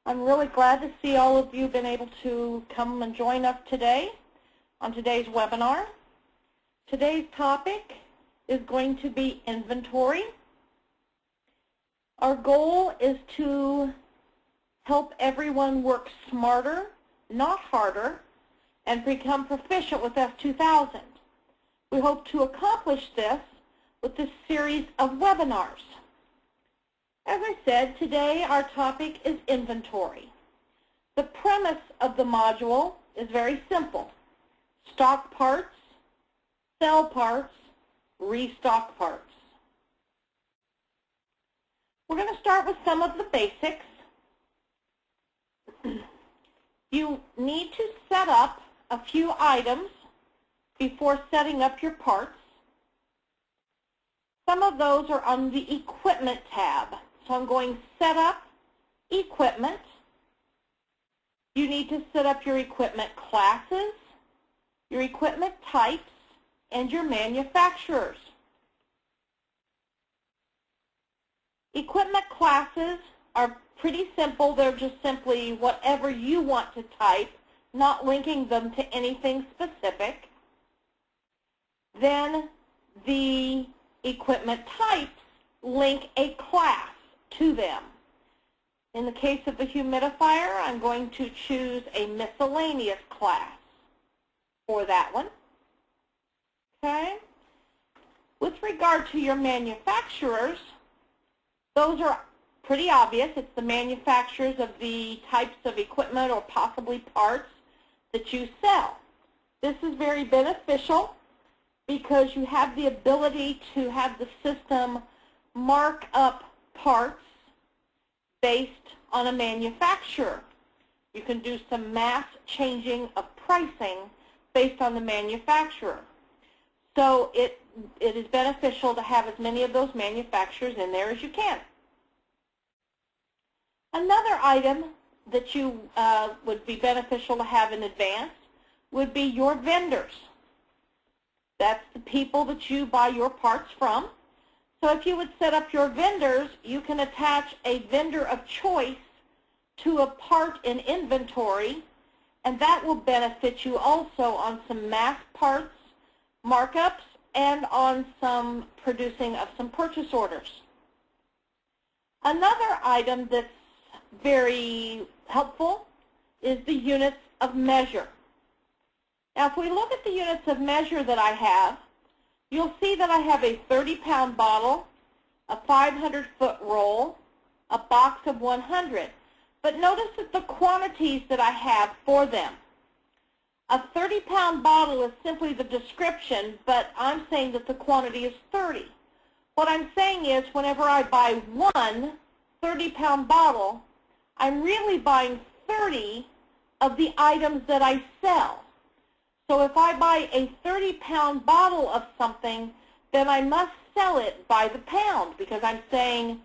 I'm really glad to see all of you been able to come and join us today on today's webinar. Today's topic is going to be inventory. Our goal is to help everyone work smarter, not harder, and become proficient with F2000. We hope to accomplish this with this series of webinars. As I said, today our topic is inventory. The premise of the module is very simple. Stock parts, sell parts, restock parts. We're going to start with some of the basics. You need to set up a few items before setting up your parts. Some of those are on the Equipment tab. So I'm going Set Up, Equipment. You need to set up your equipment classes, your equipment types, and your manufacturers. Equipment classes are pretty simple. They're just simply whatever you want to type, not linking them to anything specific. Then the equipment types link a class to them. In the case of the humidifier, I'm going to choose a miscellaneous class for that one. Okay? With regard to your manufacturers, those are pretty obvious. It's the manufacturers of the types of equipment or possibly parts that you sell. This is very beneficial because you have the ability to have the system mark up parts based on a manufacturer. You can do some mass changing of pricing based on the manufacturer. So it is beneficial to have as many of those manufacturers in there as you can. Another item that you would be beneficial to have in advance would be your vendors. That's the people that you buy your parts from. So if you would set up your vendors, you can attach a vendor of choice to a part in inventory, and that will benefit you also on some mass parts markups and on some producing of some purchase orders. Another item that's very helpful is the units of measure. Now if we look at the units of measure that I have, you'll see that I have a 30-pound bottle, a 500-foot roll, a box of 100. But notice that the quantities that I have for them. A 30-pound bottle is simply the description, but I'm saying that the quantity is 30. What I'm saying is whenever I buy one 30-pound bottle, I'm really buying 30 of the items that I sell. So if I buy a 30-pound bottle of something, then I must sell it by the pound because I'm saying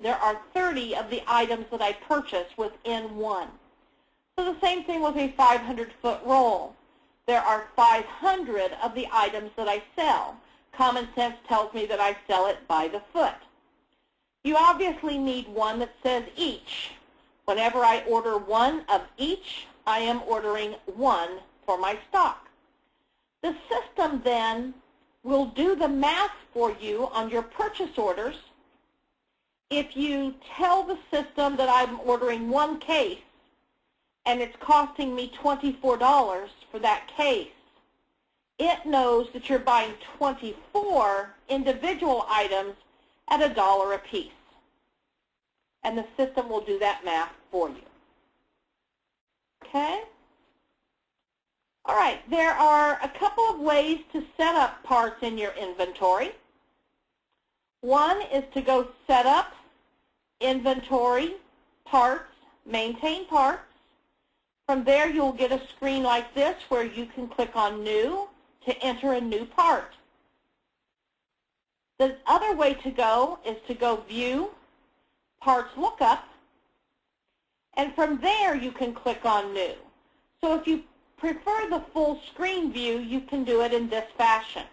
there are 30 of the items that I purchase within one. So the same thing with a 500-foot roll. There are 500 of the items that I sell. Common sense tells me that I sell it by the foot. You obviously need one that says each. Whenever I order one of each, I am ordering one for my stock. The system then will do the math for you on your purchase orders. If you tell the system that I'm ordering one case and it's costing me $24 for that case, it knows that you're buying 24 individual items at $1 a piece. And the system will do that math for you. Okay? All right, there are a couple of ways to set up parts in your inventory. One is to go Set Up, Inventory, Parts, Maintain Parts. From there, you'll get a screen like this where you can click on New to enter a new part. The other way to go is to go View, Parts Lookup, and from there you can click on New. So if you prefer the full screen view, you can do it in this fashion.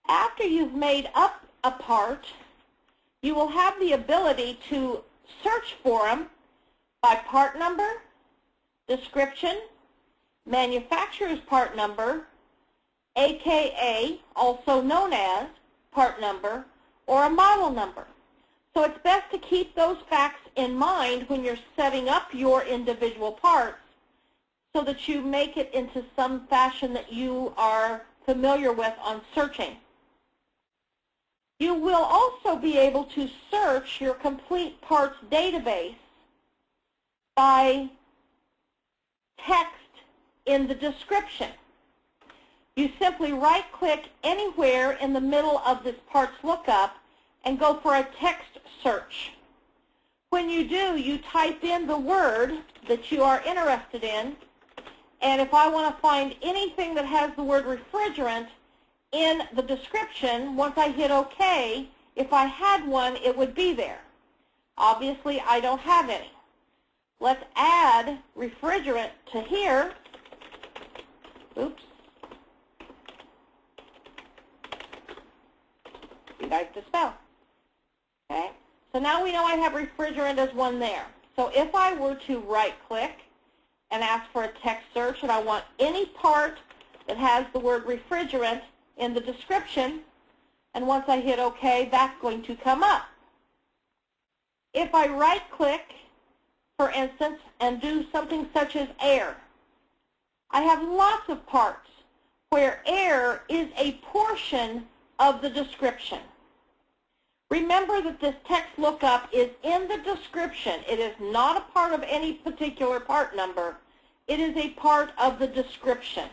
After you've made up a part, you will have the ability to search for them by part number, description, manufacturer's part number, aka also known as part number, or a model number. So it's best to keep those facts in mind when you're setting up your individual parts so that you make it into some fashion that you are familiar with on searching. You will also be able to search your complete parts database by text in the description. You simply right-click anywhere in the middle of this parts lookup and go for a text search. When you do, you type in the word that you are interested in, and if I want to find anything that has the word refrigerant in the description, once I hit OK, if I had one, it would be there. Obviously, I don't have any. Let's add refrigerant to here. Oops. You guys to spell. Okay, so now we know I have refrigerant as one there. So if I were to right-click and ask for a text search and I want any part that has the word refrigerant in the description, and once I hit OK, that's going to come up. If I right-click, for instance, and do something such as air, I have lots of parts where air is a portion of the description. Remember that this text lookup is in the description. It is not a part of any particular part number. It is a part of the description.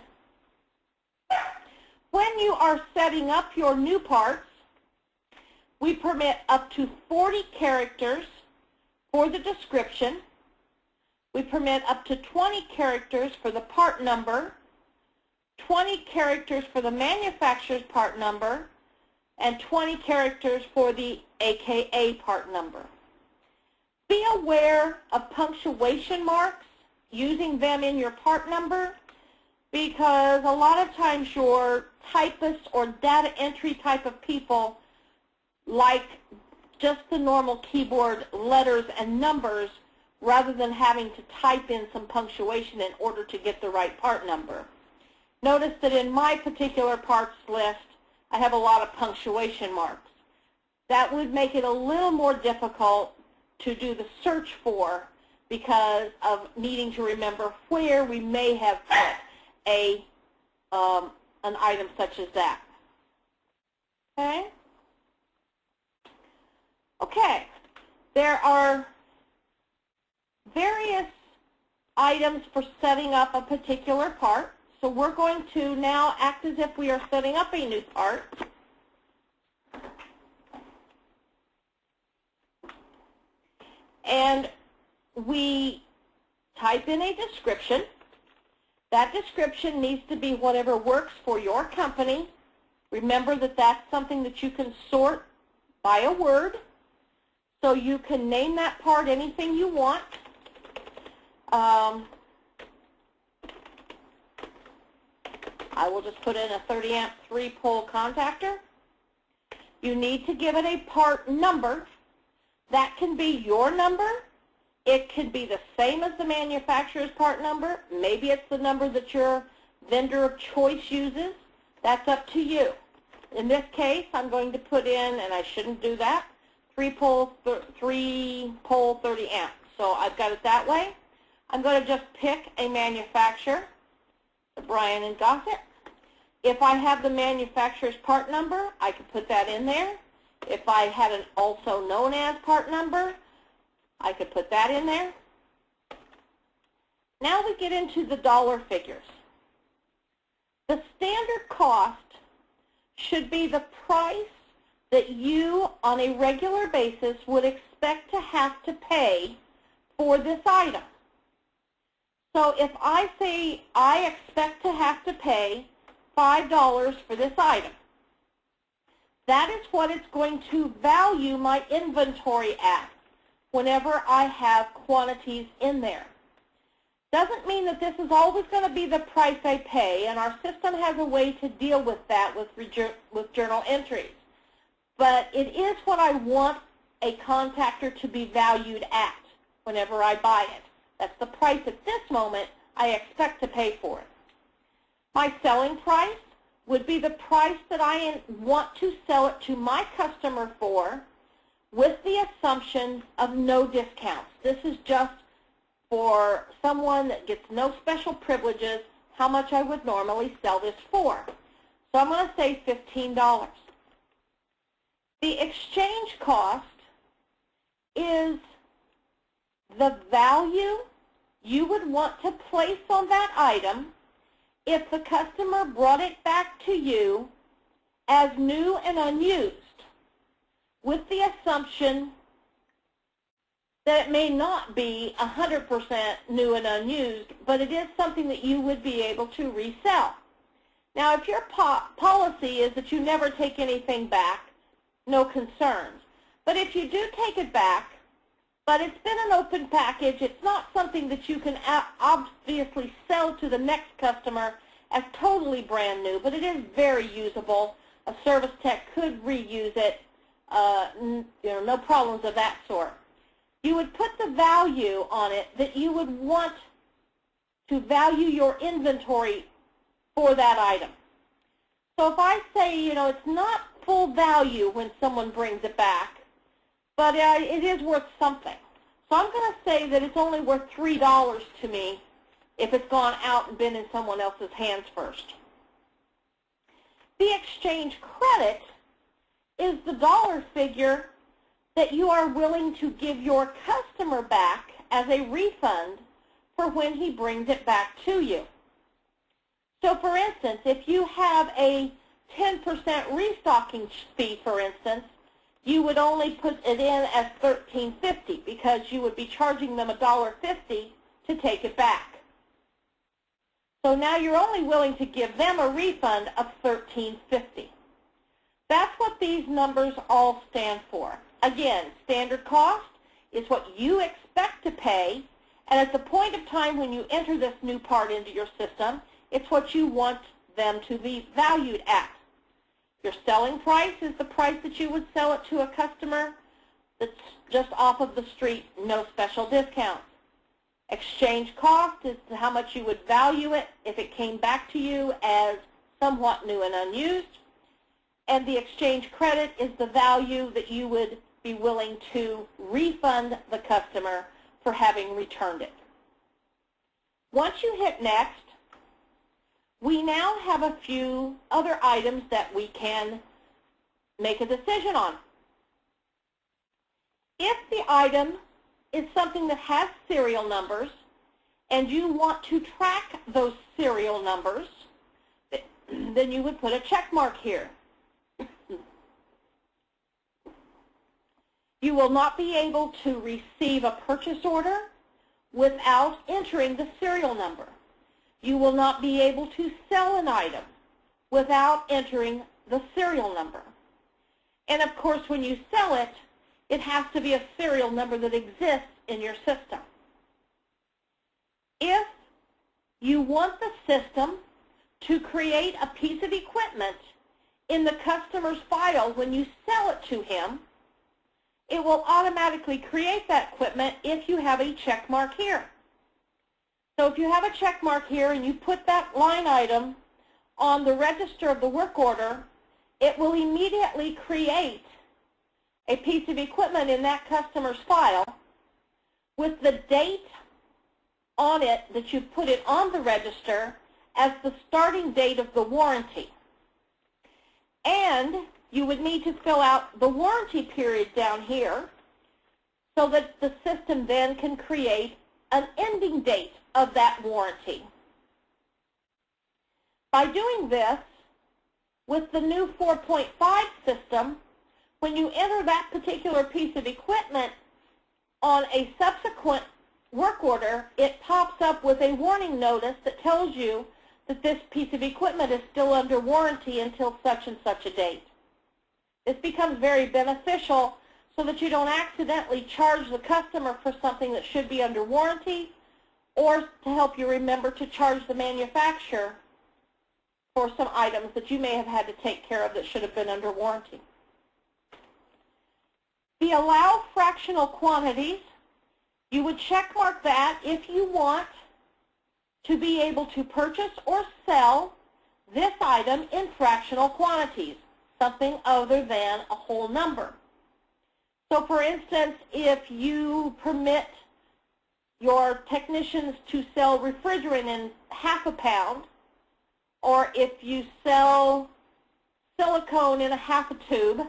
When you are setting up your new parts, we permit up to 40 characters for the description. We permit up to 20 characters for the part number, 20 characters for the manufacturer's part number, and 20 characters for the AKA part number. Be aware of punctuation marks, using them in your part number, because a lot of times your typists or data entry type of people like just the normal keyboard letters and numbers rather than having to type in some punctuation in order to get the right part number. Notice that in my particular parts list, I have a lot of punctuation marks. That would make it a little more difficult to do the search for because of needing to remember where we may have put an item such as that. Okay? Okay. There are various items for setting up a particular part. So we're going to now act as if we are setting up a new part. And we type in a description. That description needs to be whatever works for your company. Remember that that's something that you can sort by a word. So you can name that part anything you want. I will just put in a 30 amp 3-pole contactor. You need to give it a part number. That can be your number. It can be the same as the manufacturer's part number. Maybe it's the number that your vendor of choice uses. That's up to you. In this case, I'm going to put in, and I shouldn't do that, 3-pole 30 amp. So I've got it that way. I'm going to just pick a manufacturer, Bryan and Gossett. If I have the manufacturer's part number, I could put that in there. If I had an also known as part number, I could put that in there. Now we get into the dollar figures. The standard cost should be the price that you on a regular basis would expect to have to pay for this item. So if I say I expect to have to pay $5 for this item, that is what it's going to value my inventory at whenever I have quantities in there. Doesn't mean that this is always going to be the price I pay, and our system has a way to deal with that with journal entries. But it is what I want a contactor to be valued at whenever I buy it. That's the price at this moment I expect to pay for it. My selling price would be the price that I want to sell it to my customer for, with the assumption of no discounts. This is just for someone that gets no special privileges, how much I would normally sell this for. So I'm going to say $15. The exchange cost is the value you would want to place on that item if the customer brought it back to you as new and unused, with the assumption that it may not be 100% new and unused, but it is something that you would be able to resell. Now, if your policy is that you never take anything back, no concerns. But if you do take it back, but it's been an open package, it's not something that you can obviously sell to the next customer as totally brand new, but it is very usable. A service tech could reuse it, no problems of that sort. You would put the value on it that you would want to value your inventory for that item. So if I say, it's not full value when someone brings it back, but it is worth something. So I'm going to say that it's only worth $3 to me if it's gone out and been in someone else's hands first. The exchange credit is the dollar figure that you are willing to give your customer back as a refund for when he brings it back to you. So for instance, if you have a 10% restocking fee, for instance, you would only put it in as $13.50 because you would be charging them $1.50 to take it back. So now you're only willing to give them a refund of $13.50. That's what these numbers all stand for. Again, standard cost is what you expect to pay, and at the point of time when you enter this new part into your system, it's what you want them to be valued at. Your selling price is the price that you would sell it to a customer that's just off of the street, no special discounts. Exchange cost is how much you would value it if it came back to you as somewhat new and unused. And the exchange credit is the value that you would be willing to refund the customer for having returned it. Once you hit next, we now have a few other items that we can make a decision on. If the item is something that has serial numbers and you want to track those serial numbers, then you would put a check mark here. You will not be able to receive a purchase order without entering the serial number. You will not be able to sell an item without entering the serial number. And of course, when you sell it, it has to be a serial number that exists in your system. If you want the system to create a piece of equipment in the customer's file when you sell it to him, it will automatically create that equipment if you have a check mark here. So if you have a check mark here and you put that line item on the register of the work order, it will immediately create a piece of equipment in that customer's file with the date on it that you put it on the register as the starting date of the warranty. And you would need to fill out the warranty period down here so that the system then can create an ending date of that warranty. By doing this, with the new 4.5 system, when you enter that particular piece of equipment on a subsequent work order, it pops up with a warning notice that tells you that this piece of equipment is still under warranty until such and such a date. This becomes very beneficial so that you don't accidentally charge the customer for something that should be under warranty, or to help you remember to charge the manufacturer for some items that you may have had to take care of that should have been under warranty. The the allow fractional quantities, you would check mark that if you want to be able to purchase or sell this item in fractional quantities, something other than a whole number. So for instance, if you permit your technicians to sell refrigerant in half a pound, or if you sell silicone in a half a tube,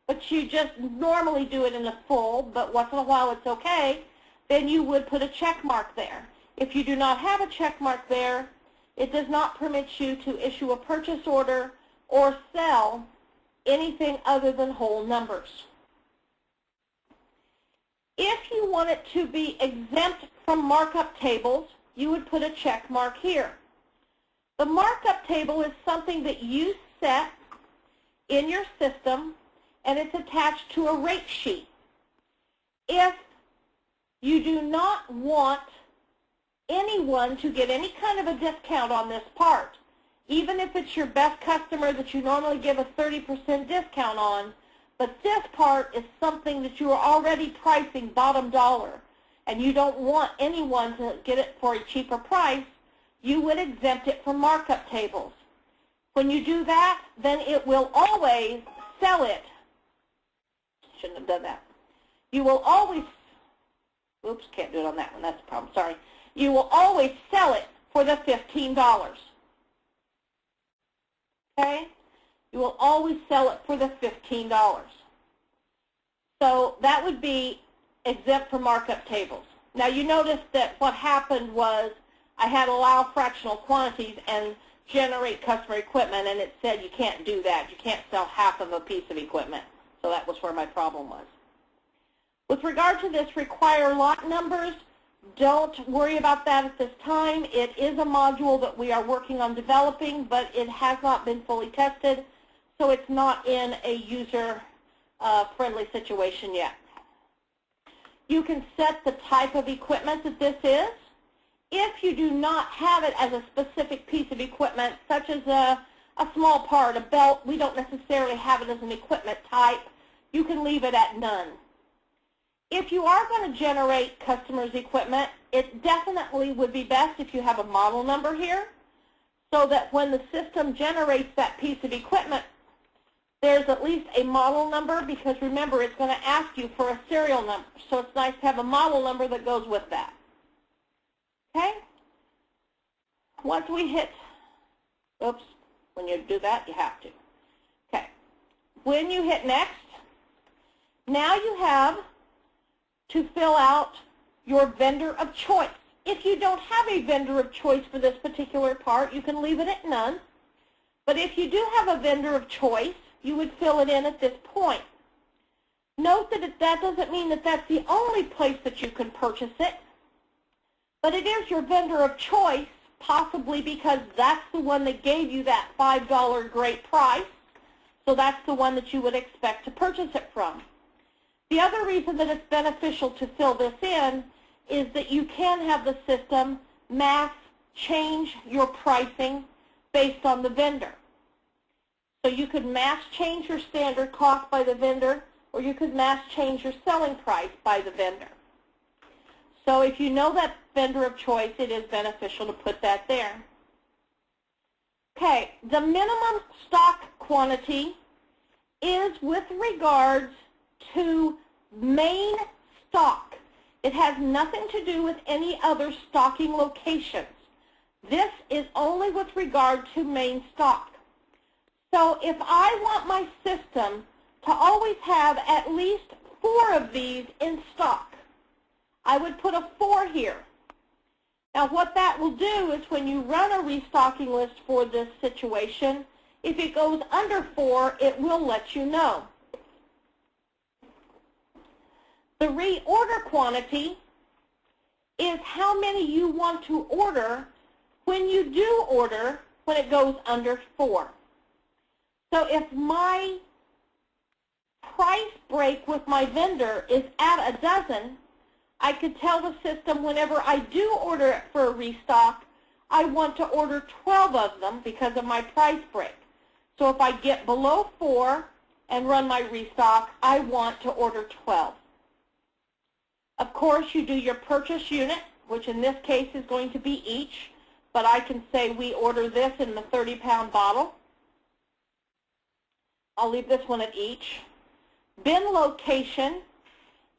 but you just normally do it in a full, but once in a while it's okay, then you would put a check mark there. If you do not have a check mark there, it does not permit you to issue a purchase order or sell anything other than whole numbers. If you want it to be exempt from markup tables, you would put a check mark here. The markup table is something that you set in your system, and it's attached to a rate sheet. If you do not want anyone to get any kind of a discount on this part, even if it's your best customer that you normally give a 30% discount on, but this part is something that you are already pricing bottom dollar, and you don't want anyone to get it for a cheaper price, you would exempt it from markup tables. When you do that, then it will always sell it. Shouldn't have done that. You will always, oops, can't do it on that one, that's the problem, sorry. You will always sell it for the $15. Okay? You will always sell it for the $15. So that would be exempt from markup tables. Now you notice that what happened was I had allow fractional quantities and generate customer equipment, and it said you can't do that. You can't sell half of a piece of equipment. So that was where my problem was. With regard to this require lot numbers, don't worry about that at this time. It is a module that we are working on developing, but it has not been fully tested, so it's not in a user-friendly situation yet. You can set the type of equipment that this is. If you do not have it as a specific piece of equipment, such as a small part, a belt, we don't necessarily have it as an equipment type, you can leave it at none. If you are going to generate customers' equipment, it definitely would be best if you have a model number here, so that when the system generates that piece of equipment, there's at least a model number, because remember, it's going to ask you for a serial number. So it's nice to have a model number that goes with that. Okay? Once we hit, oops, when you do that, you have to. Okay. When you hit next, now you have to fill out your vendor of choice. If you don't have a vendor of choice for this particular part, you can leave it at none. But if you do have a vendor of choice, you would fill it in at this point. Note that that doesn't mean that that's the only place that you can purchase it, but it is your vendor of choice, possibly because that's the one that gave you that $5 great price, so that's the one that you would expect to purchase it from. The other reason that it's beneficial to fill this in is that you can have the system mass change your pricing based on the vendor. So you could mass change your standard cost by the vendor, or you could mass change your selling price by the vendor. So if you know that vendor of choice, it is beneficial to put that there. Okay, the minimum stock quantity is with regards to main stock. It has nothing to do with any other stocking locations. This is only with regard to main stock. So if I want my system to always have at least 4 of these in stock, I would put a 4 here. Now what that will do is when you run a restocking list for this situation, if it goes under 4, it will let you know. The reorder quantity is how many you want to order when you do order when it goes under 4. So if my price break with my vendor is at a dozen, I could tell the system whenever I do order it for a restock, I want to order 12 of them because of my price break. So if I get below 4, and run my restock, I want to order 12. Of course, you do your purchase unit, which in this case is going to be each, but I can say we order this in the 30-pound bottle. I'll leave this one at each. Bin location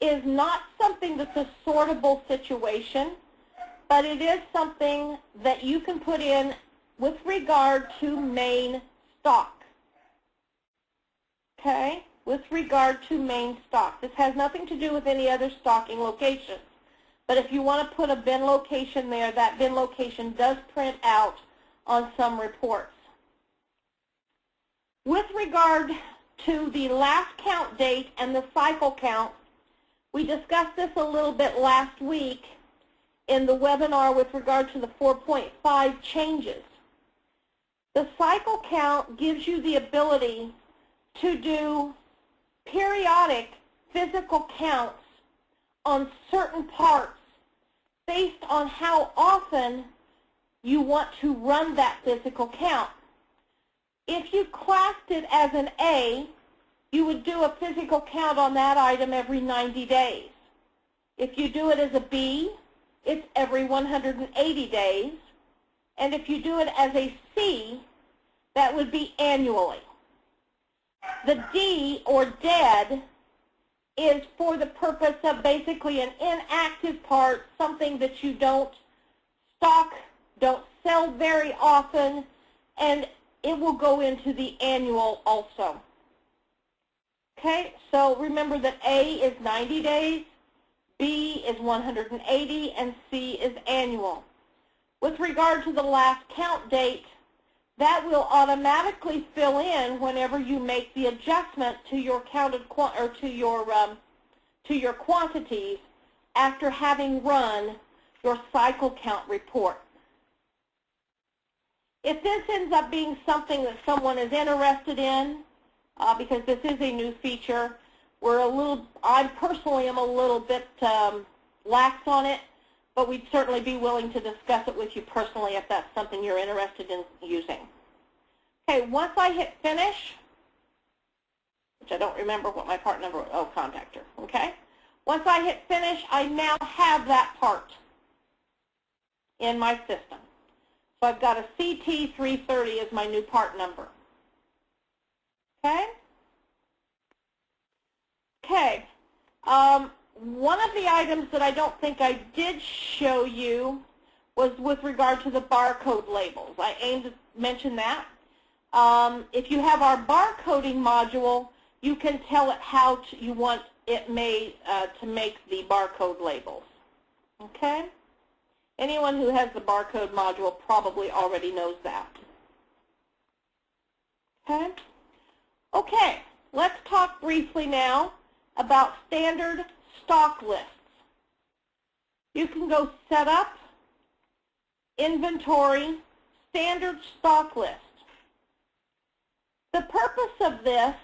is not something that's a sortable situation, but it is something that you can put in with regard to main stock. Okay? With regard to main stock. This has nothing to do with any other stocking locations. But if you want to put a bin location there, that bin location does print out on some reports. With regard to the last count date and the cycle count, we discussed this a little bit last week in the webinar with regard to the 4.5 changes. The cycle count gives you the ability to do periodic physical counts on certain parts based on how often you want to run that physical count. If you classed it as an A, you would do a physical count on that item every 90 days. If you do it as a B, it's every 180 days. And if you do it as a C, that would be annually. The D, or dead, is for the purpose of basically an inactive part, something that you don't stock, don't sell very often, and it will go into the annual also. Okay, so remember that A is 90 days, B is 180, and C is annual. With regard to the last count date, that will automatically fill in whenever you make the adjustment to your counted to your quantities after having run your cycle count report. If this ends up being something that someone is interested in, because this is a new feature, I personally am a little bit lax on it, but we'd certainly be willing to discuss it with you personally if that's something you're interested in using. Okay, once I hit finish, which I don't remember what my part number was, oh, contact her, okay? Once I hit finish, I now have that part in my system. So I've got a CT330 as my new part number. Okay? Okay. One of the items that I don't think I did show you was with regard to the barcode labels. I aimed to mention that. If you have our barcoding module, you can tell it how you want it made to make the barcode labels. Okay? Anyone who has the barcode module probably already knows that. Okay? Okay, let's talk briefly now about standard stock lists. You can go set up, inventory, standard stock list. The purpose of this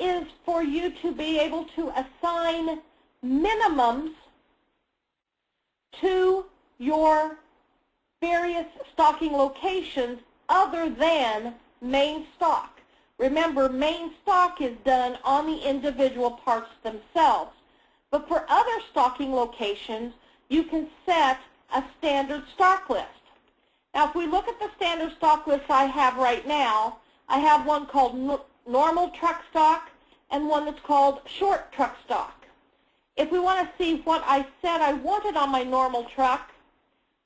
is for you to be able to assign minimums to your various stocking locations other than main stock. Remember, main stock is done on the individual parts themselves. But for other stocking locations, you can set a standard stock list. Now, if we look at the standard stock list I have right now, I have one called normal truck stock and one that's called short truck stock. If we want to see what I said I wanted on my normal truck,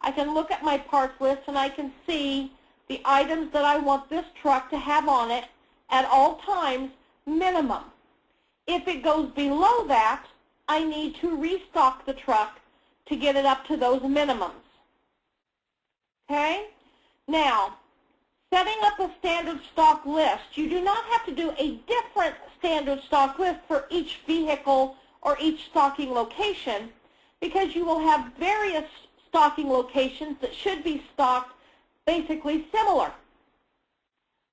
I can look at my parts list and I can see the items that I want this truck to have on it at all times, minimum. If it goes below that, I need to restock the truck to get it up to those minimums. Okay? Now, setting up a standard stock list, you do not have to do a different standard stock list for each vehicle or each stocking location, because you will have various stocking locations that should be stocked basically similar.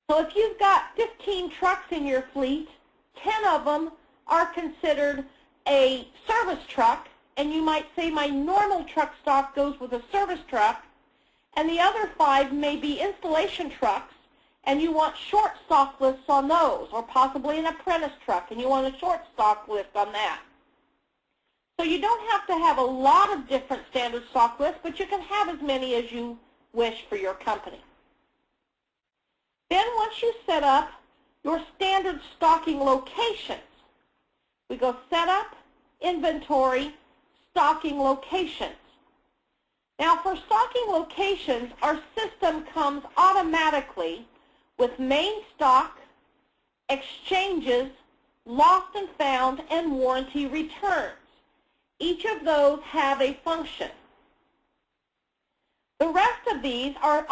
So if you've got 15 trucks in your fleet, 10 of them are considered a service truck, and you might say my normal truck stock goes with a service truck, and the other 5 may be installation trucks, and you want short stock lists on those, or possibly an apprentice truck, and you want a short stock list on that. So you don't have to have a lot of different standard stock lists, but you can have as many as you wish for your company. Then once you set up your standard stocking locations, we go Setup, Inventory, Stocking Locations. Now for stocking locations, our system comes automatically with main stock, exchanges, lost and found, and warranty returns. Each of those have a function. The rest of these are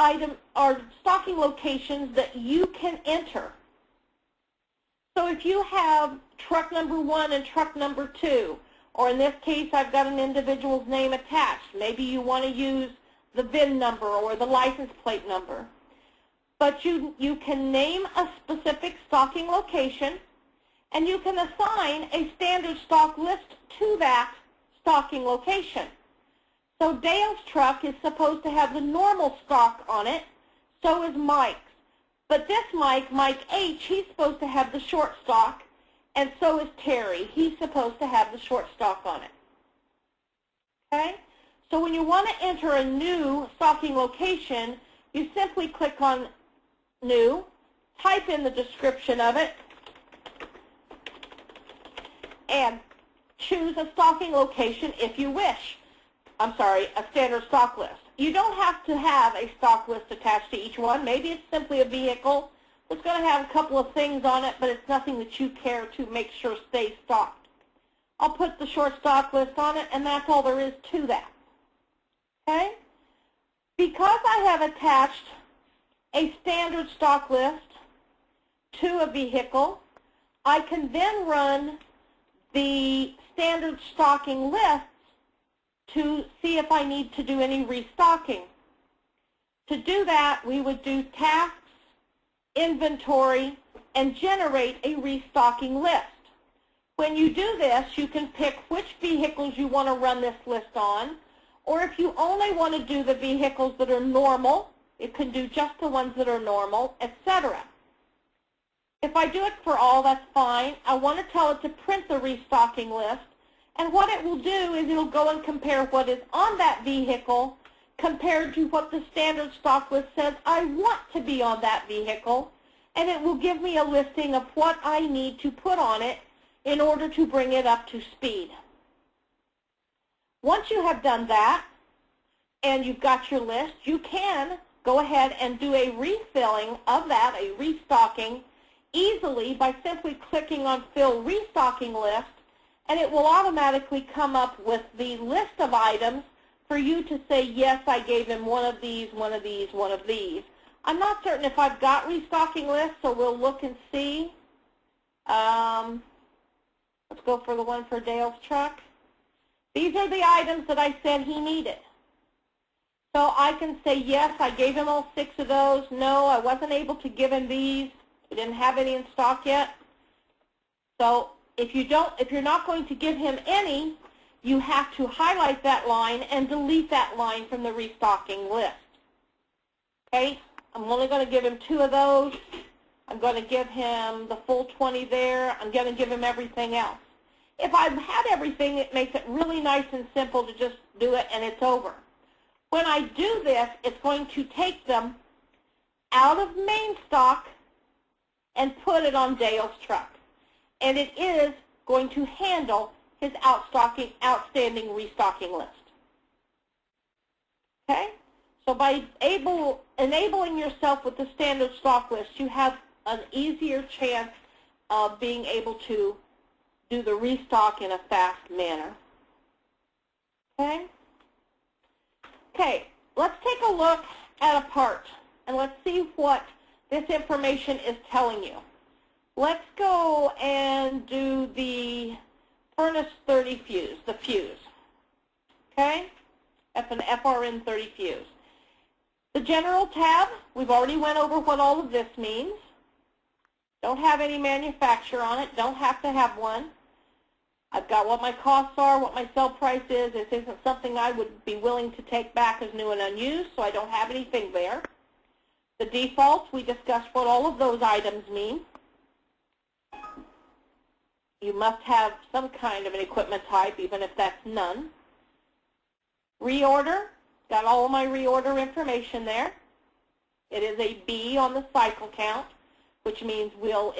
stocking locations that you can enter. So if you have truck number 1 and truck number 2, or in this case I've got an individual's name attached, maybe you want to use the VIN number or the license plate number. But you can name a specific stocking location, and you can assign a standard stock list to that stocking location. So Dale's truck is supposed to have the normal stock on it, so is Mike's. But this Mike H, he's supposed to have the short stock, and so is Terry. He's supposed to have the short stock on it. Okay? So when you want to enter a new stocking location, you simply click on New, type in the description of it, and choose a stocking location if you wish. I'm sorry, a standard stock list. You don't have to have a stock list attached to each one. Maybe it's simply a vehicle that's going to have a couple of things on it, but it's nothing that you care to make sure stays stocked. I'll put the short stock list on it, and that's all there is to that. Okay? Because I have attached a standard stock list to a vehicle, I can then run the standard stocking lists to see if I need to do any restocking. To do that, we would do Tasks, Inventory, and generate a restocking list. When you do this, you can pick which vehicles you want to run this list on, or if you only want to do the vehicles that are normal, it can do just the ones that are normal, etc. If I do it for all, that's fine. I want to tell it to print the restocking list, and what it will do is it will go and compare what is on that vehicle compared to what the standard stock list says I want to be on that vehicle, and it will give me a listing of what I need to put on it in order to bring it up to speed. Once you have done that and you've got your list, you can go ahead and do a refilling of that, a restocking, easily by simply clicking on Fill Restocking List, and it will automatically come up with the list of items for you to say, yes, I gave him one of these, one of these, one of these. I'm not certain if I've got restocking lists, so we'll look and see. Let's go for the one for Dale's truck. These are the items that I said he needed. So I can say, yes, I gave him all 6 of those. No, I wasn't able to give him these. We didn't have any in stock yet. So if you're not going to give him any, you have to highlight that line and delete that line from the restocking list. Okay, I'm only going to give him 2 of those. I'm going to give him the full 20 there. I'm going to give him everything else. If I've had everything, it makes it really nice and simple to just do it and it's over. When I do this, it's going to take them out of main stock and put it on Dale's truck. And it is going to handle his outstanding restocking list. Okay? So by enabling yourself with the standard stock list, you have an easier chance of being able to do the restock in a fast manner. Okay? Okay, let's take a look at a part, and let's see what this information is telling you. Let's go and do the furnace 30 fuse, the fuse. Okay? That's an FRN 30 fuse. The general tab, we've already went over what all of this means. Don't have any manufacturer on it, don't have to have one. I've got what my costs are, what my sell price is. This isn't something I would be willing to take back as new and unused, so I don't have anything there. The defaults, we discussed what all of those items mean. You must have some kind of an equipment type, even if that's none. Reorder, got all of my reorder information there. It is a B on the cycle count, which means we'll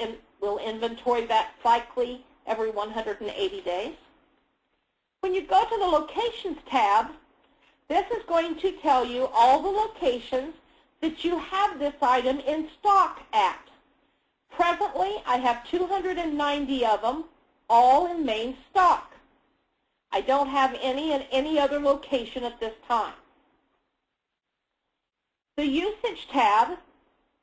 inventory that cyclically every 180 days. When you go to the Locations tab, this is going to tell you all the locations that you have this item in stock at. Presently, I have 290 of them, all in main stock. I don't have any in any other location at this time. The Usage tab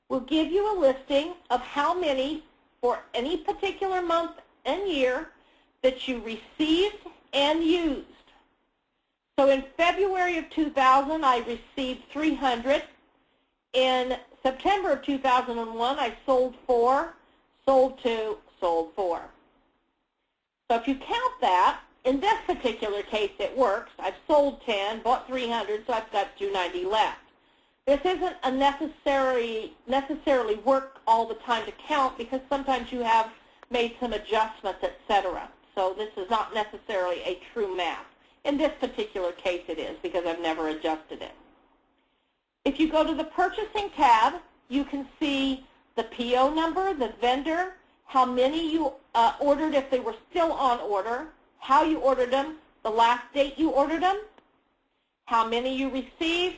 will give you a listing of how many for any particular month and year that you received and used. So in February of 2000, I received 300. In September of 2001, I sold 4, sold 2, sold 4. So if you count that, in this particular case it works. I've sold 10, bought 300, so I've got 290 left. This isn't a necessarily work all the time to count because sometimes you have made some adjustments, etc. So this is not necessarily a true math. In this particular case it is because I've never adjusted it. If you go to the Purchasing tab, you can see the PO number, the vendor, how many you ordered if they were still on order, how you ordered them, the last date you ordered them, how many you received,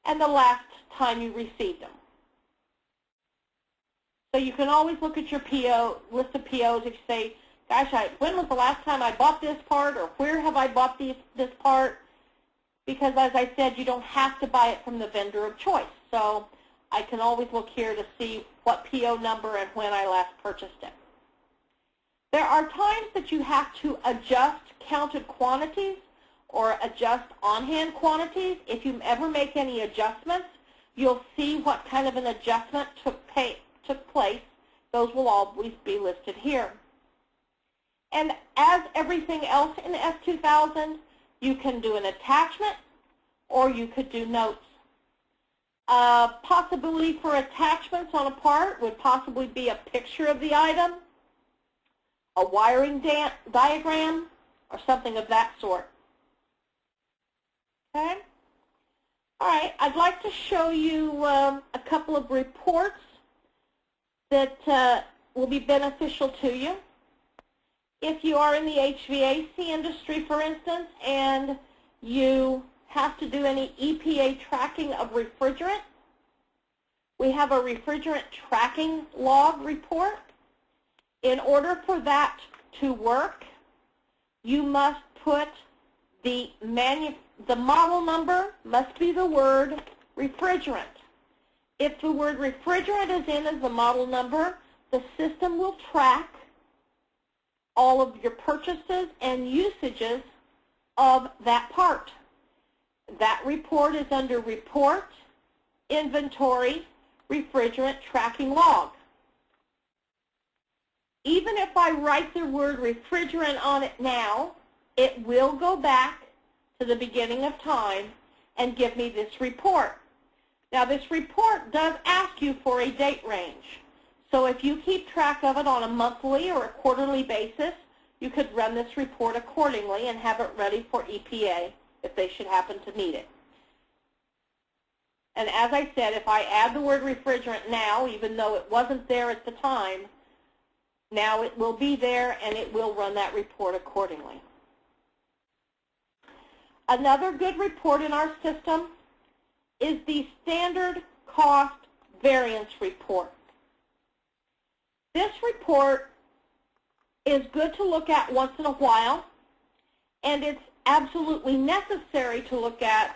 and the last time you received them. So you can always look at your PO, list of POs if you say, gosh, when was the last time I bought this part, or where have I bought this part? Because as I said, you don't have to buy it from the vendor of choice. So I can always look here to see what PO number and when I last purchased it. There are times that you have to adjust counted quantities or adjust on-hand quantities. If you ever make any adjustments, you'll see what kind of an adjustment took place. Those will always be listed here. And as everything else in S2000, you can do an attachment or you could do notes. Possibility for attachments on a part would possibly be a picture of the item, a wiring diagram, or something of that sort. Okay? All right, I'd like to show you a couple of reports that will be beneficial to you. If you are in the HVAC industry, for instance, and you have to do any EPA tracking of refrigerant, we have a refrigerant tracking log report. In order for that to work, you must put the model number must be the word refrigerant. If the word refrigerant is in as the model number, the system will track all of your purchases and usages of that part. That report is under Report, Inventory, Refrigerant Tracking Log. Even if I write the word refrigerant on it now, it will go back to the beginning of time and give me this report. Now this report does ask you for a date range. So if you keep track of it on a monthly or a quarterly basis, you could run this report accordingly and have it ready for EPA if they should happen to need it. And as I said, if I add the word refrigerant now, even though it wasn't there at the time, now it will be there and it will run that report accordingly. Another good report in our system is the Standard Cost Variance Report. This report is good to look at once in a while, and it's absolutely necessary to look at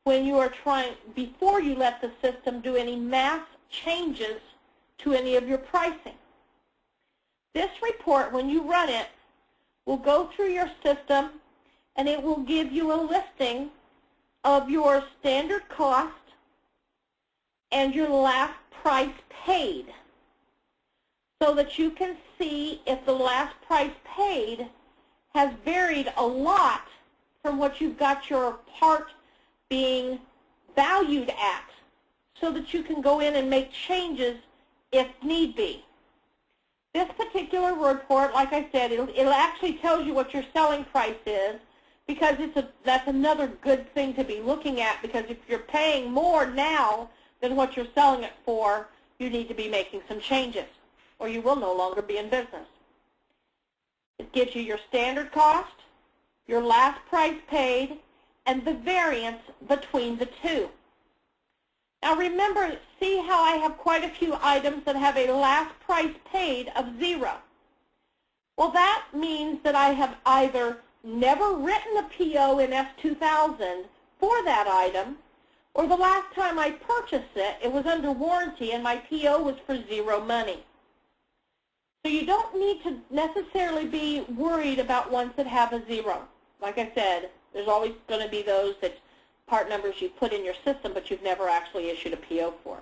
when you are trying, before you let the system do any mass changes to any of your pricing. This report, when you run it, will go through your system and it will give you a listing of your standard cost and your last price paid, so that you can see if the last price paid has varied a lot from what you've got your part being valued at. so that you can go in and make changes if need be. This particular report, like I said, it'll actually tells you what your selling price is, because that's another good thing to be looking at, because if you're paying more now than what you're selling it for, you need to be making some changes, or you will no longer be in business. It gives you your standard cost, your last price paid, and the variance between the two. Now remember, see how I have quite a few items that have a last price paid of 0. Well, that means that I have either never written a PO in S2000 for that item, or the last time I purchased it, it was under warranty and my PO was for 0 money. So you don't need to necessarily be worried about ones that have a 0. Like I said, there's always going to be those that part numbers you put in your system, but you've never actually issued a PO for.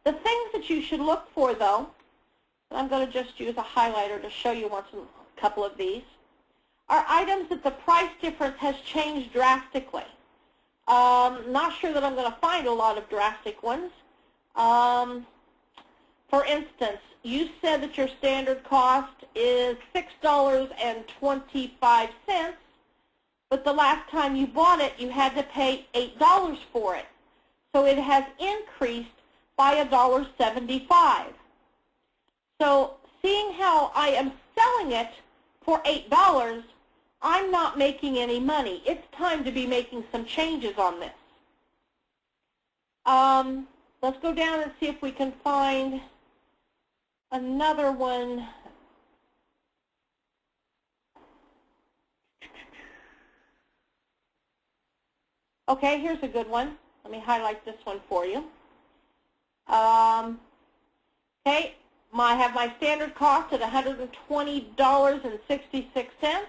The things that you should look for, though, and I'm going to just use a highlighter to show you a couple of these, are items that the price difference has changed drastically. Not sure that I'm going to find a lot of drastic ones. For instance, you said that your standard cost is $6.25, but the last time you bought it, you had to pay $8 for it. So it has increased by $1.75. So seeing how I am selling it for $8, I'm not making any money. It's time to be making some changes on this. Let's go down and see if we can find another one. Okay, here's a good one. Let me highlight this one for you. Okay, I have my standard cost at $120.66,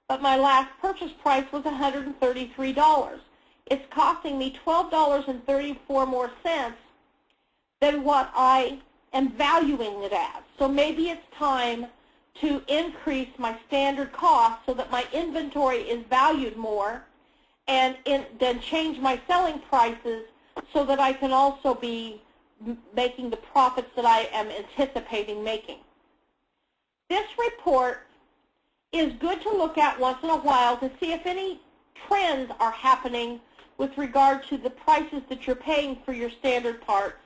but my last purchase price was $133. It's costing me $12.34 more than what I am valuing it as. So maybe it's time to increase my standard cost so that my inventory is valued more, and then change my selling prices so that I can also be making the profits that I am anticipating making. This report is good to look at once in a while to see if any trends are happening with regard to the prices that you're paying for your standard parts.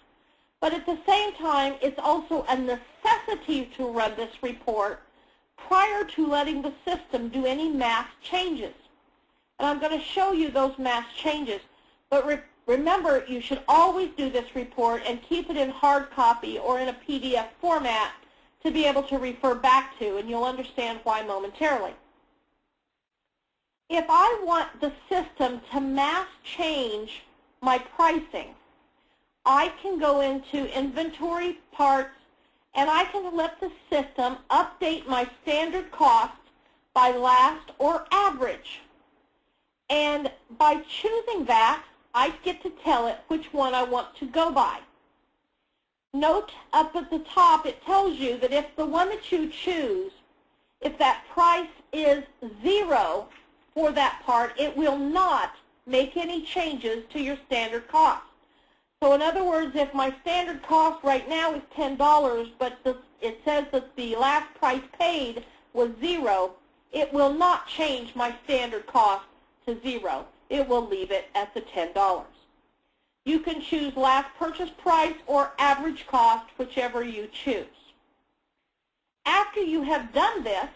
But at the same time, it's also a necessity to run this report prior to letting the system do any mass changes. And I'm going to show you those mass changes. But remember, you should always do this report and keep it in hard copy or in a PDF format to be able to refer back to, and you'll understand why momentarily. If I want the system to mass change my pricing, I can go into inventory parts, and I can let the system update my standard cost by last or average. And by choosing that, I get to tell it which one I want to go by. Note up at the top, it tells you that if the one that you choose, if that price is 0 for that part, it will not make any changes to your standard cost. So in other words, if my standard cost right now is $10, but it says that the last price paid was 0, it will not change my standard cost to 0. It will leave it at the $10. You can choose last purchase price or average cost, whichever you choose. After you have done this,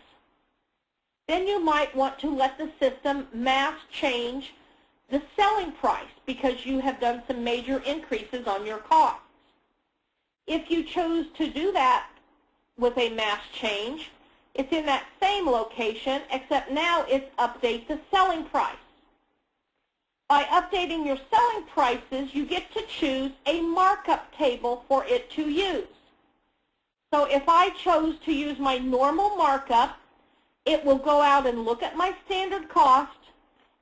then you might want to let the system mass change the selling price because you have done some major increases on your costs. If you chose to do that with a mass change, it's in that same location, except now it's update the selling price. By updating your selling prices, you get to choose a markup table for it to use. So if I chose to use my normal markup, it will go out and look at my standard cost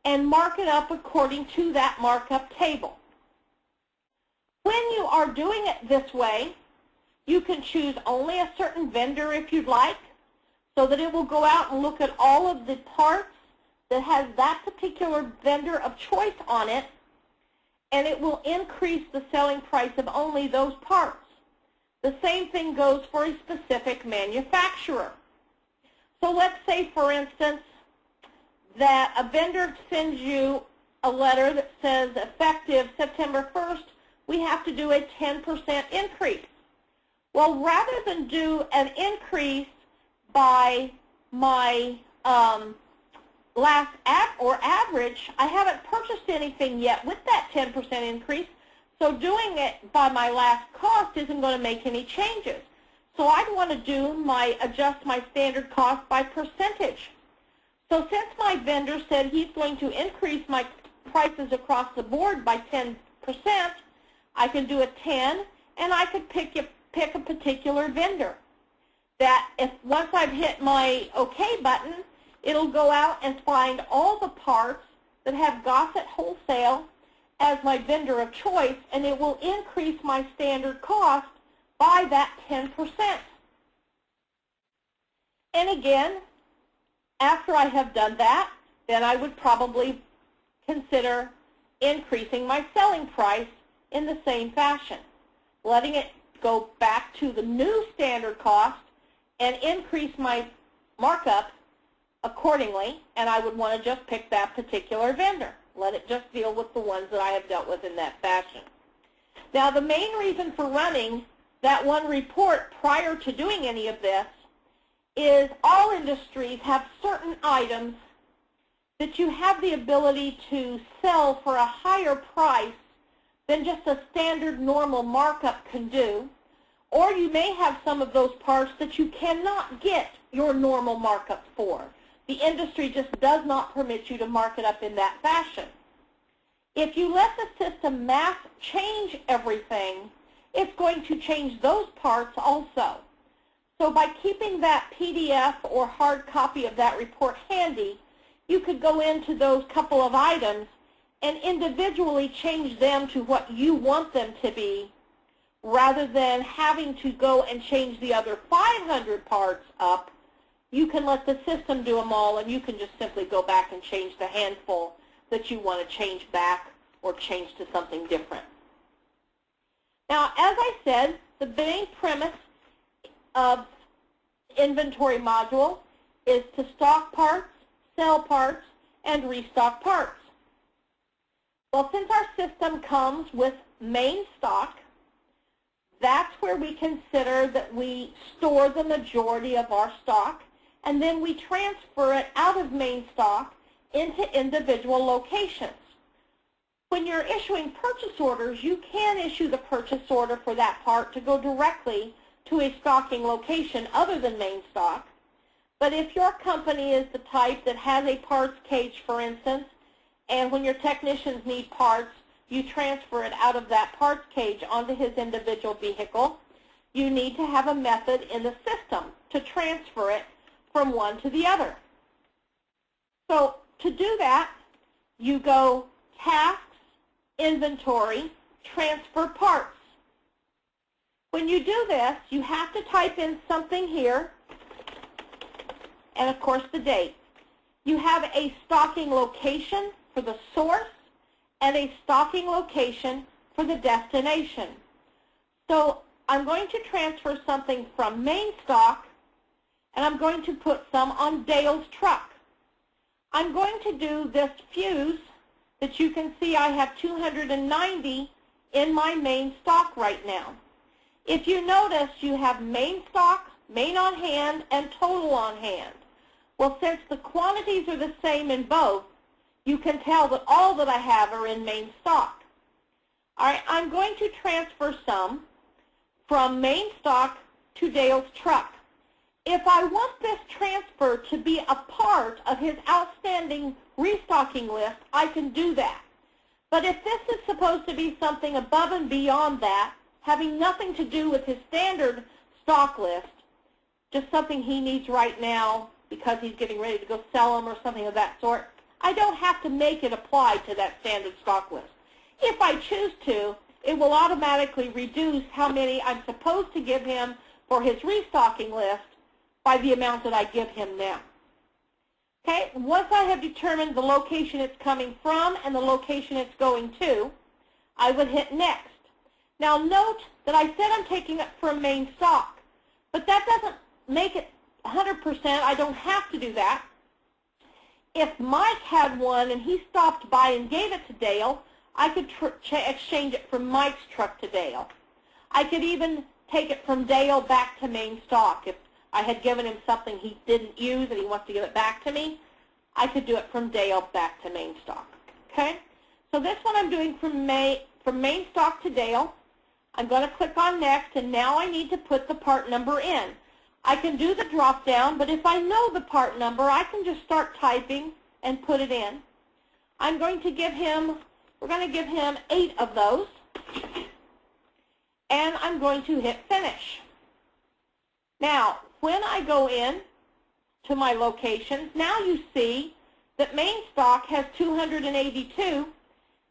and mark it up according to that markup table. When you are doing it this way, you can choose only a certain vendor if you'd like, so that it will go out and look at all of the parts that has that particular vendor of choice on it, and it will increase the selling price of only those parts. The same thing goes for a specific manufacturer. So let's say, for instance, that a vendor sends you a letter that says effective September 1st, we have to do a 10% increase. Well, rather than do an increase by my last average, I haven't purchased anything yet with that 10% increase, so doing it by my last cost isn't going to make any changes. So I'd want to adjust my standard cost by percentage. So since my vendor said he's going to increase my prices across the board by 10%, I can do a 10, and I could pick a particular vendor. That if once I've hit my OK button, it'll go out and find all the parts that have Gossett Wholesale as my vendor of choice, and it will increase my standard cost by that 10%. And again, after I have done that, then I would probably consider increasing my selling price in the same fashion, letting it go back to the new standard cost and increase my markup accordingly, and I would want to just pick that particular vendor. Let it just deal with the ones that I have dealt with in that fashion. Now, the main reason for running that one report prior to doing any of this is all industries have certain items that you have the ability to sell for a higher price than just a standard normal markup can do, or you may have some of those parts that you cannot get your normal markup for. The industry just does not permit you to mark it up in that fashion. If you let the system mass change everything, it's going to change those parts also. So by keeping that PDF or hard copy of that report handy, you could go into those couple of items and individually change them to what you want them to be, rather than having to go and change the other 500 parts up. You can let the system do them all, and you can just simply go back and change the handful that you want to change back or change to something different. Now, as I said, the main premise of inventory module is to stock parts, sell parts, and restock parts. Well, since our system comes with main stock, that's where we consider that we store the majority of our stock, and then we transfer it out of main stock into individual locations. When you're issuing purchase orders, you can issue the purchase order for that part to go directly to a stocking location other than main stock. But if your company is the type that has a parts cage, for instance, and when your technicians need parts, you transfer it out of that parts cage onto his individual vehicle, you need to have a method in the system to transfer it from one to the other. So to do that, you go Tasks, Inventory, Transfer Parts. When you do this, you have to type in something here, and of course the date. You have a stocking location for the source and a stocking location for the destination. So I'm going to transfer something from main stock, and I'm going to put some on Dale's truck. I'm going to do this fuse that you can see I have 290 in my main stock right now. If you notice, you have main stock, main on hand, and total on hand. Well, since the quantities are the same in both, you can tell that all that I have are in main stock. All right, I'm going to transfer some from main stock to Dale's truck. If I want this transfer to be a part of his outstanding restocking list, I can do that. But if this is supposed to be something above and beyond that, having nothing to do with his standard stock list, just something he needs right now because he's getting ready to go sell them or something of that sort, I don't have to make it apply to that standard stock list. If I choose to, it will automatically reduce how many I'm supposed to give him for his restocking list by the amount that I give him now. Okay, once I have determined the location it's coming from and the location it's going to, I would hit next. Now note that I said I'm taking it from main stock, but that doesn't make it 100%. I don't have to do that. If Mike had one and he stopped by and gave it to Dale, I could exchange it from Mike's truck to Dale. I could even take it from Dale back to main stock. If I had given him something he didn't use and he wants to give it back to me, I could do it from Dale back to main stock. Okay? So this one I'm doing from main stock to Dale. I'm going to click on next, and now I need to put the part number in. I can do the drop down, but if I know the part number, I can just start typing and put it in. I'm going to give him, we're going to give him 8 of those, and I'm going to hit finish. Now, when I go in to my locations, now you see that main stock has 282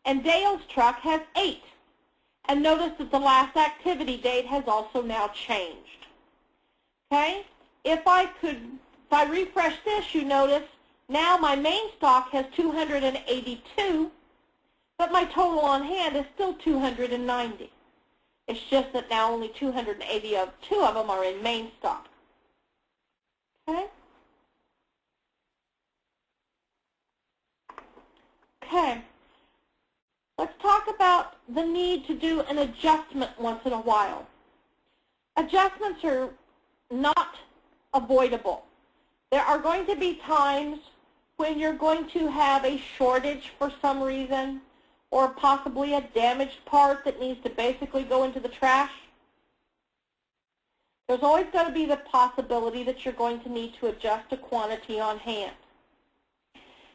and Dale's truck has 8. And notice that the last activity date has also now changed. Okay? If I refresh this, you notice now my main stock has 282, but my total on hand is still 290. It's just that now only 282 of them are in main stock. Okay? Okay. Let's talk about the need to do an adjustment once in a while. Adjustments are not avoidable. There are going to be times when you're going to have a shortage for some reason, or possibly a damaged part that needs to basically go into the trash. There's always going to be the possibility that you're going to need to adjust a quantity on hand.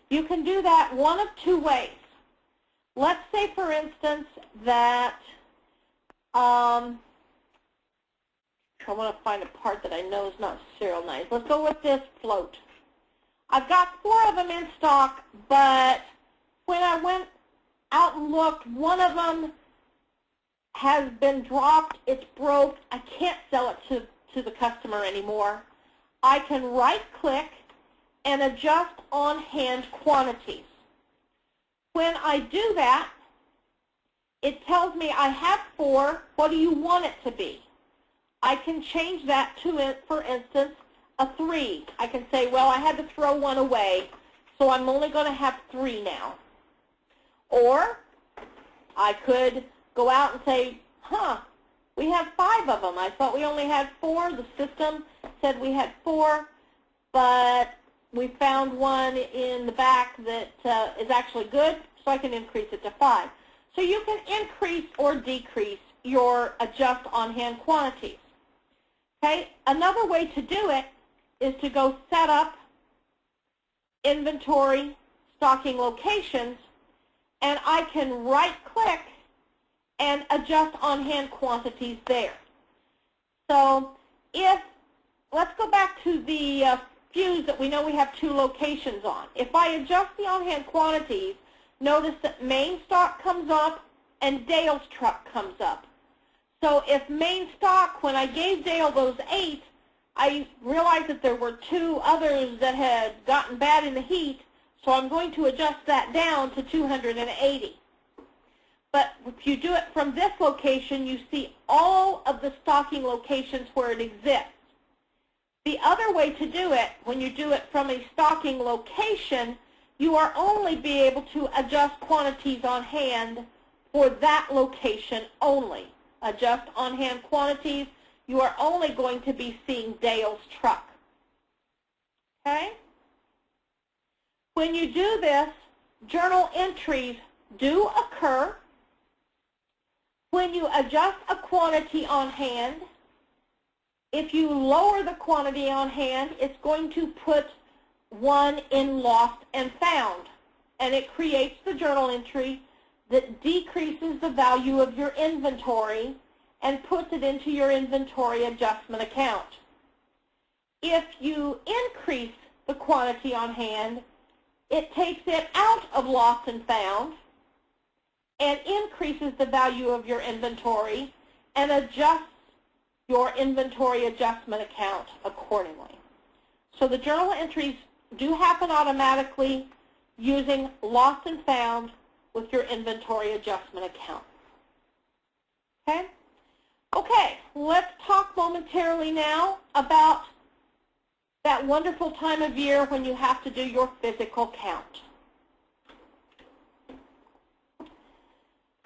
You can do that one of 2 ways. Let's say, for instance, that I want to find a part that I know is not serial nice. Let's go with this float. I've got 4 of them in stock, but when I went out and looked, one of them has been dropped, it's broke, I can't sell it to the customer anymore. I can right-click and adjust on-hand quantities. When I do that, it tells me I have 4, what do you want it to be? I can change that to, for instance, a 3. I can say, well, I had to throw 1 away, so I'm only going to have 3 now. Or I could go out and say, we have 5 of them. I thought we only had 4. The system said we had 4, but we found one in the back that is actually good, so I can increase it to 5. So you can increase or decrease your adjust on-hand quantities. Okay? Another way to do it is to go set up inventory stocking locations, and I can right-click and adjust on-hand quantities there. So let's go back to the fuse that we know we have 2 locations on. If I adjust the on-hand quantities, notice that main stock comes up and Dale's truck comes up. So if main stock, when I gave Dale those 8, I realized that there were 2 others that had gotten bad in the heat, so I'm going to adjust that down to 280. But if you do it from this location, you see all of the stocking locations where it exists. The other way to do it, when you do it from a stocking location, you are only be able to adjust quantities on hand for that location only. Adjust on-hand quantities, you are only going to be seeing Dale's truck. Okay? When you do this, journal entries do occur. When you adjust a quantity on hand, if you lower the quantity on hand, it's going to put 1 in lost and found, and it creates the journal entry that decreases the value of your inventory and puts it into your inventory adjustment account. If you increase the quantity on hand, it takes it out of lost and found and increases the value of your inventory and adjusts your inventory adjustment account accordingly. So the journal entries do happen automatically using lost and found with your inventory adjustment account. Okay? Okay, let's talk momentarily now about that wonderful time of year when you have to do your physical count.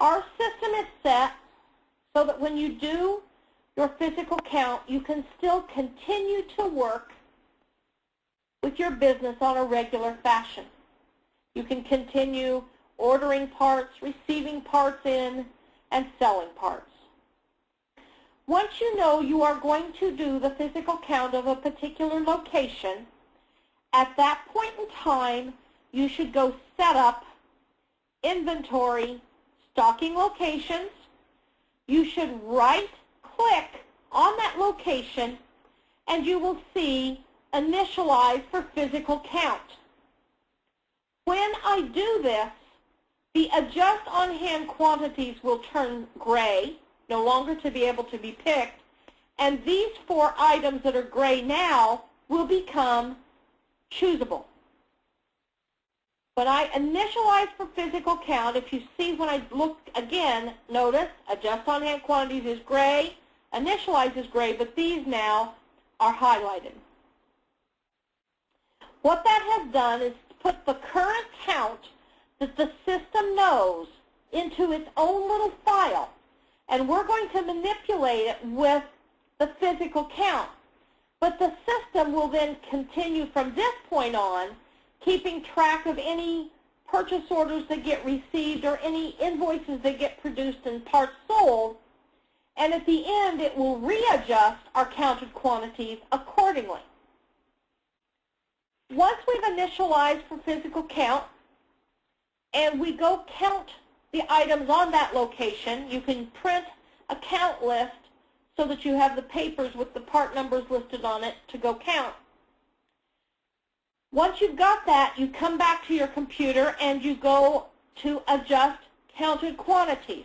Our system is set so that when you do your physical count, you can still continue to work with your business on a regular fashion. You can continue ordering parts, receiving parts in, and selling parts. Once you know you are going to do the physical count of a particular location, at that point in time, you should go set up inventory, stocking locations. You should right-click on that location, and you will see Initialize for physical count. When I do this, the Adjust on-hand quantities will turn gray, no longer to be able to be picked, and these 4 items that are gray now will become choosable. When I initialize for physical count, if you see when I look again, notice Adjust on-hand quantities is gray, Initialize is gray, but these now are highlighted. What that has done is put the current count that the system knows into its own little file, and we're going to manipulate it with the physical count. But the system will then continue from this point on, keeping track of any purchase orders that get received or any invoices that get produced and parts sold, and at the end it will readjust our counted quantities accordingly. Once we've initialized for physical count and we go count the items on that location, you can print a count list so that you have the papers with the part numbers listed on it to go count. Once you've got that, you come back to your computer and you go to Adjust Counted Quantities.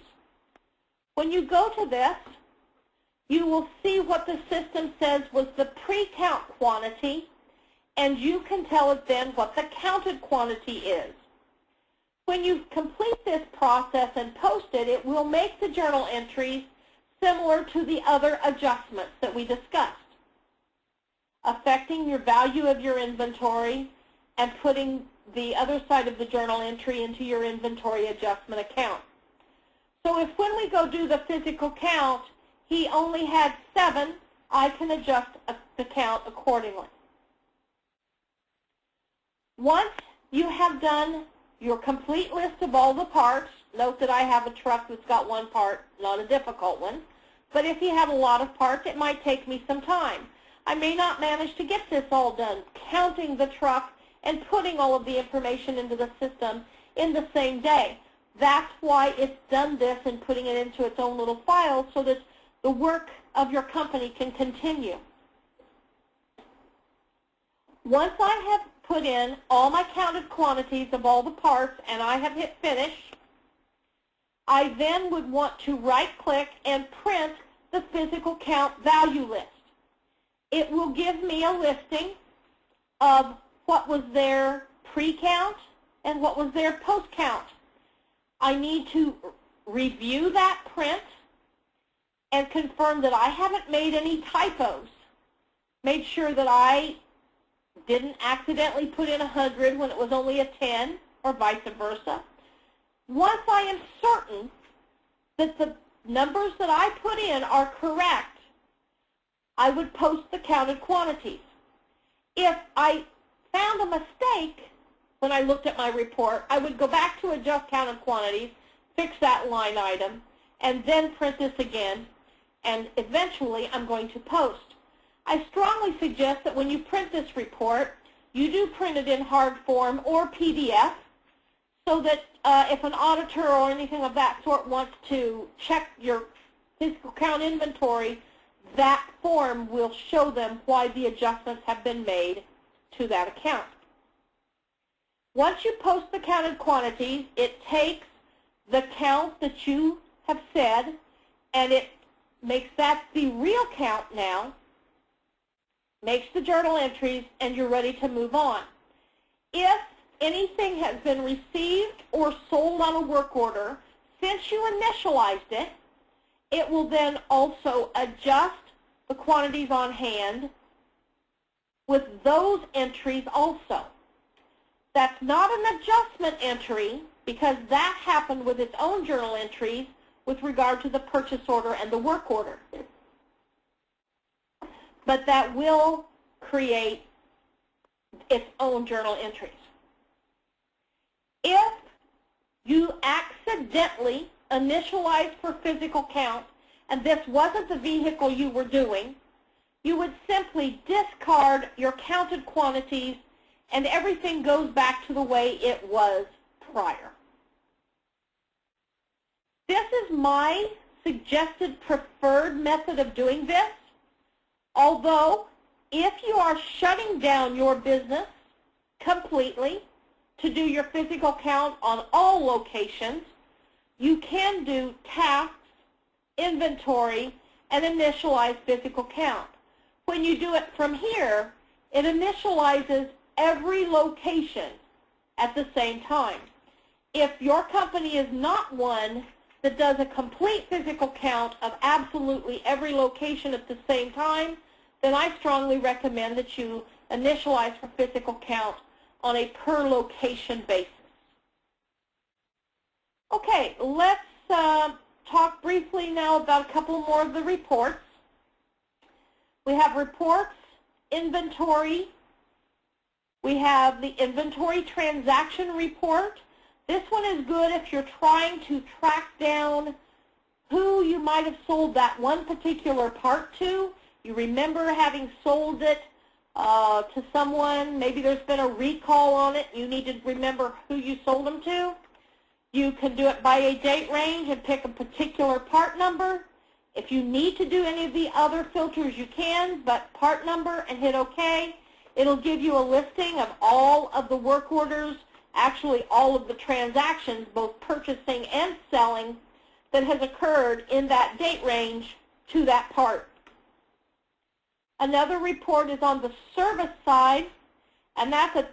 When you go to this, you will see what the system says was the pre-count quantity, and you can tell it then what the counted quantity is. When you complete this process and post it, it will make the journal entries similar to the other adjustments that we discussed, affecting your value of your inventory and putting the other side of the journal entry into your inventory adjustment account. So if when we go do the physical count, he only had 7, I can adjust the count accordingly. Once you have done your complete list of all the parts, note that I have a truck that's got 1 part, not a difficult one, but if you have a lot of parts, it might take me some time. I may not manage to get this all done, counting the truck and putting all of the information into the system in the same day. That's why it's done this and putting it into its own little file so that the work of your company can continue. Once I have put in all my counted quantities of all the parts and I have hit finish, I then would want to right-click and print the physical count value list. It will give me a listing of what was their pre-count and what was their post-count. I need to review that print and confirm that I haven't made any typos. Make sure that I didn't accidentally put in 100 when it was only a 10 or vice versa. Once I am certain that the numbers that I put in are correct, I would post the counted quantities. If I found a mistake when I looked at my report, I would go back to Adjust Counted Quantities, fix that line item, and then print this again, and eventually I'm going to post. I strongly suggest that when you print this report, you do print it in hard form or PDF, so that if an auditor or anything of that sort wants to check your physical count inventory, that form will show them why the adjustments have been made to that account. Once you post the counted quantities, it takes the count that you have said, and it makes that the real count now, makes the journal entries, and you're ready to move on. If anything has been received or sold on a work order since you initialized it, it will then also adjust the quantities on hand with those entries also. That's not an adjustment entry because that happened with its own journal entries with regard to the purchase order and the work order. But that will create its own journal entries. If you accidentally initialized for physical count and this wasn't the vehicle you were doing, you would simply discard your counted quantities and everything goes back to the way it was prior. This is my suggested preferred method of doing this, although if you are shutting down your business completely to do your physical count on all locations, you can do tasks, inventory, and initialize physical count. When you do it from here, it initializes every location at the same time. If your company is not one that does a complete physical count of absolutely every location at the same time, then I strongly recommend that you initialize for physical count on a per location basis. Okay, let's talk briefly now about a couple more of the reports. We have reports, inventory. We have the inventory transaction report. This one is good if you're trying to track down who you might have sold that one particular part to. You remember having sold it to someone. Maybe there's been a recall on it. You need to remember who you sold them to. You can do it by a date range and pick a particular part number. If you need to do any of the other filters, you can, but part number and hit OK. It'll give you a listing of all of the work orders, actually all of the transactions, both purchasing and selling, that has occurred in that date range to that part. Another report is on the service side, and that's a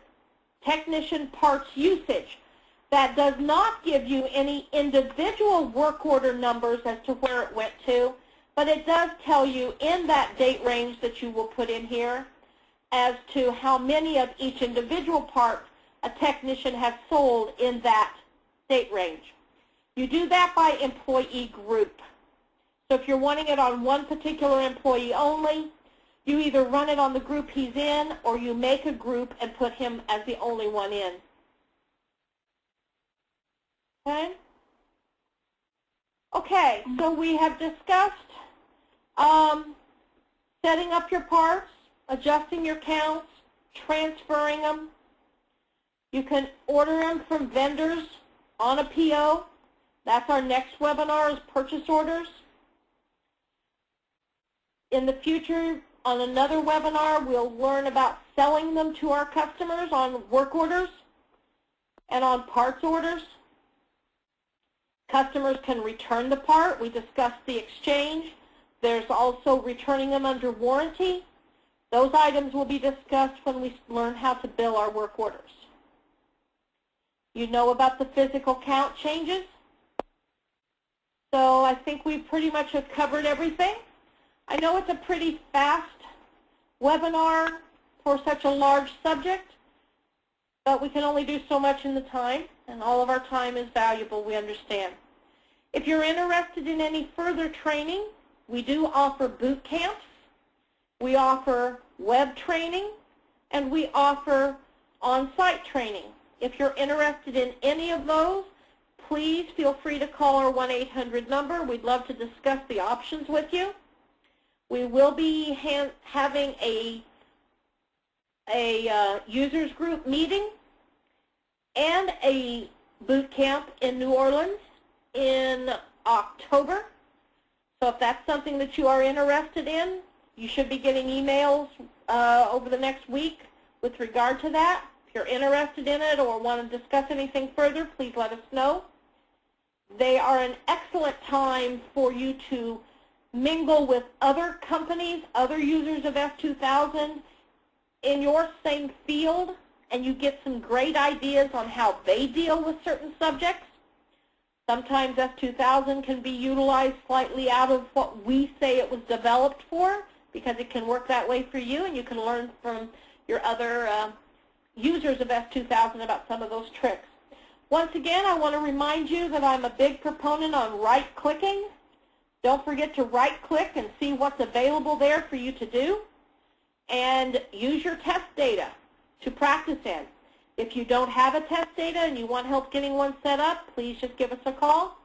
technician parts usage. That does not give you any individual work order numbers as to where it went to, but it does tell you in that date range that you will put in here as to how many of each individual part a technician has sold in that date range. You do that by employee group. So if you're wanting it on one particular employee only, you either run it on the group he's in or you make a group and put him as the only one in. Okay? Okay, so we have discussed setting up your parts, adjusting your counts, transferring them. You can order them from vendors on a PO. That's our next webinar, is purchase orders. In the future, on another webinar, we'll learn about selling them to our customers on work orders and on parts orders. Customers can return the part. We discussed the exchange. There's also returning them under warranty. Those items will be discussed when we learn how to bill our work orders. You know about the physical count changes. So I think we pretty much have covered everything. I know it's a pretty fast webinar for such a large subject, but we can only do so much in the time, and all of our time is valuable, we understand. If you're interested in any further training, we do offer boot camps, we offer web training, and we offer on-site training. If you're interested in any of those, please feel free to call our 1-800 number. We'd love to discuss the options with you. We will be having a users group meeting and a boot camp in New Orleans in October. So if that's something that you are interested in, you should be getting emails over the next week with regard to that. If you're interested in it or want to discuss anything further, please let us know. They are an excellent time for you to mingle with other companies, other users of S2000 in your same field, and you get some great ideas on how they deal with certain subjects. Sometimes S2000 can be utilized slightly out of what we say it was developed for, because it can work that way for you, and you can learn from your other users of S2000 about some of those tricks. Once again, I want to remind you that I'm a big proponent on right-clicking. Don't forget to right-click and see what's available there for you to do, and use your test data to practice in. If you don't have a test data and you want help getting one set up, please just give us a call.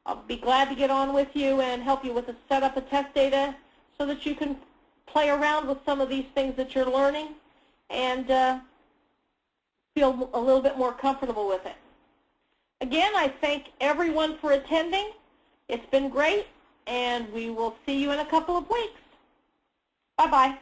I'll be glad to get on with you and help you with a set up of test data so that you can play around with some of these things that you're learning and feel a little bit more comfortable with it. Again, I thank everyone for attending. It's been great, and we will see you in a couple of weeks. Bye-bye.